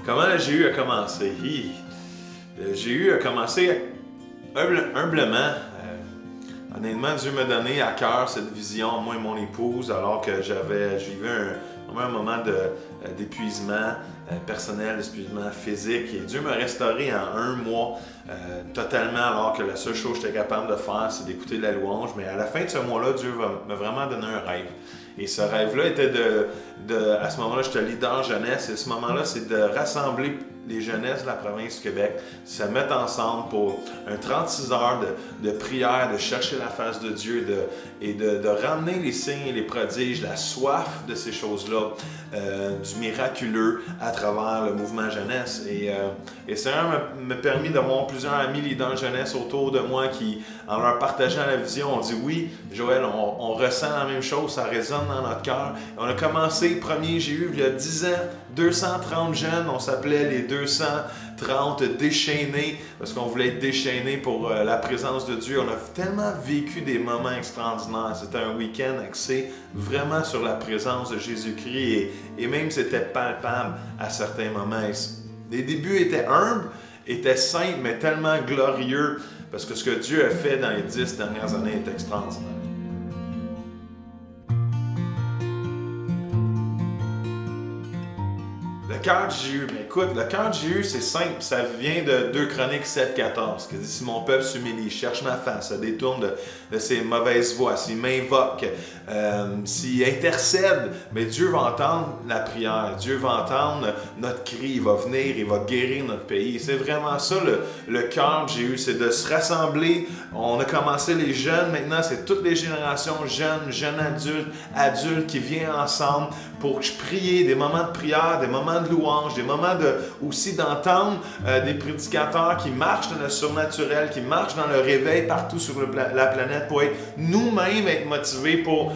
Comment le GU a commencé? Le GU a commencé humblement. Honnêtement, Dieu m'a donné à cœur cette vision, moi et mon épouse, alors que j'ai eu un moment d'épuisement personnel, d'épuisement physique. Et Dieu m'a restauré en 1 mois totalement, alors que la seule chose que j'étais capable de faire, c'est d'écouter de la louange. Mais à la fin de ce mois-là, Dieu m'a vraiment donné un rêve. Et ce rêve-là était à ce moment-là, j'étais leader jeunesse, et ce moment-là, c'est de rassembler les jeunesses de la province du Québec, se mettre ensemble pour un 36 heures de prière, de chercher la face de Dieu et de ramener les signes et les prodiges, la soif de ces choses-là, du miraculeux à travers le mouvement jeunesse. Et Seigneur m'a permis d'avoir plusieurs amis leaders jeunesse autour de moi qui, en leur partageant la vision, ont dit oui, Joël, on ressent la même chose, ça résonne dans notre cœur. On a commencé le premier GU il y a 10 ans, 230 jeunes, on s'appelait les 230 déchaînés, parce qu'on voulait être déchaînés pour la présence de Dieu. On a tellement vécu des moments extraordinaires. C'était un week-end axé vraiment sur la présence de Jésus-Christ et même c'était palpable à certains moments. Les débuts étaient humbles, étaient simples, mais tellement glorieux, parce que ce que Dieu a fait dans les 10 dernières années est extraordinaire. Le cœur du GU, bien écoute, le cœur du GU, c'est simple, ça vient de 2 Chroniques 7,14, qui dit « Si mon peuple s'humilie, cherche ma face, se détourne de ses mauvaises voies, s'il m'invoque, s'il intercède, mais Dieu va entendre la prière, Dieu va entendre notre cri, il va venir, il va guérir notre pays. » C'est vraiment ça le cœur du GU, c'est de se rassembler. On a commencé les jeunes, maintenant c'est toutes les générations, jeunes adultes qui viennent ensemble pour prier, des moments de prière, des moments de louange, des moments aussi d'entendre des prédicateurs qui marchent dans le surnaturel, qui marchent dans le réveil partout sur la planète pour être nous-mêmes, être motivés pour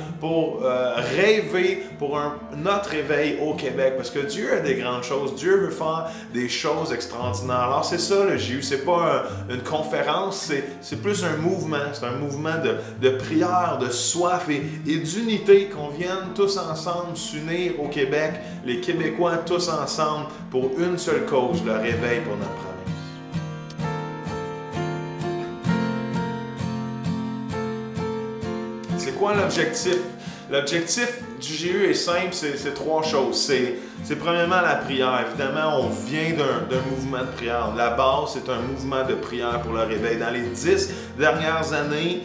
rêver pour notre réveil au Québec. Parce que Dieu a des grandes choses, Dieu veut faire des choses extraordinaires. Alors c'est ça le GU, c'est pas une conférence, c'est plus un mouvement, c'est un mouvement de prière, de soif et d'unité, qu'on vienne tous ensemble s'unir au Québec, les Québécois tous ensemble pour une seule cause, le réveil pour notre province. C'est quoi l'objectif? L'objectif du GU est simple, c'est 3 choses. C'est premièrement la prière. Évidemment, on vient d'un mouvement de prière. La base, c'est un mouvement de prière pour le réveil. Dans les 10 dernières années,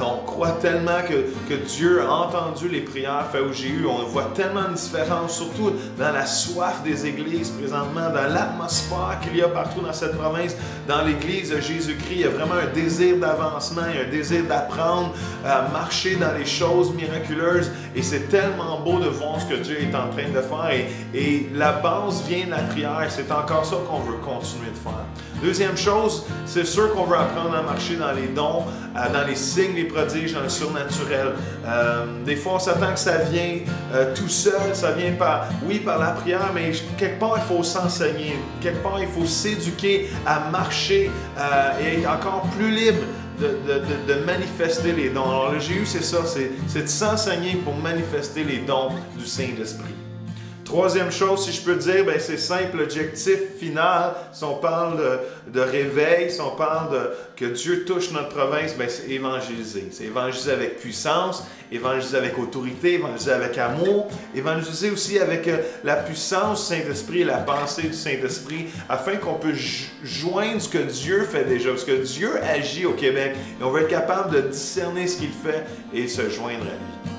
on croit tellement que Dieu a entendu les prières faites au GU. On voit tellement de différences, surtout dans la soif des églises présentement, dans l'atmosphère qu'il y a partout dans cette province. Dans l'église de Jésus-Christ, il y a vraiment un désir d'avancement, un désir d'apprendre à marcher dans les choses miraculeuses. Et c'est tellement beau de voir ce que Dieu est en train de faire. Et la base vient de la prière. C'est encore ça qu'on veut continuer de faire. Deuxième chose, c'est sûr qu'on veut apprendre à marcher dans les dons, dans les signes, les prodiges, dans le surnaturel. Des fois, on s'attend que ça vient tout seul, ça vient par la prière, mais quelque part, il faut s'enseigner. Quelque part, il faut s'éduquer à marcher et être encore plus libre de manifester les dons. Alors, le GU, c'est ça, c'est de s'enseigner pour manifester les dons du Saint-Esprit. Troisième chose, si je peux dire, c'est simple, l'objectif final, si on parle de réveil, si on parle que Dieu touche notre province, c'est évangéliser. C'est évangéliser avec puissance, évangéliser avec autorité, évangéliser avec amour, évangéliser aussi avec la puissance du Saint-Esprit et la pensée du Saint-Esprit, afin qu'on puisse joindre ce que Dieu fait déjà, parce que Dieu agit au Québec, et on va être capable de discerner ce qu'il fait et se joindre à lui.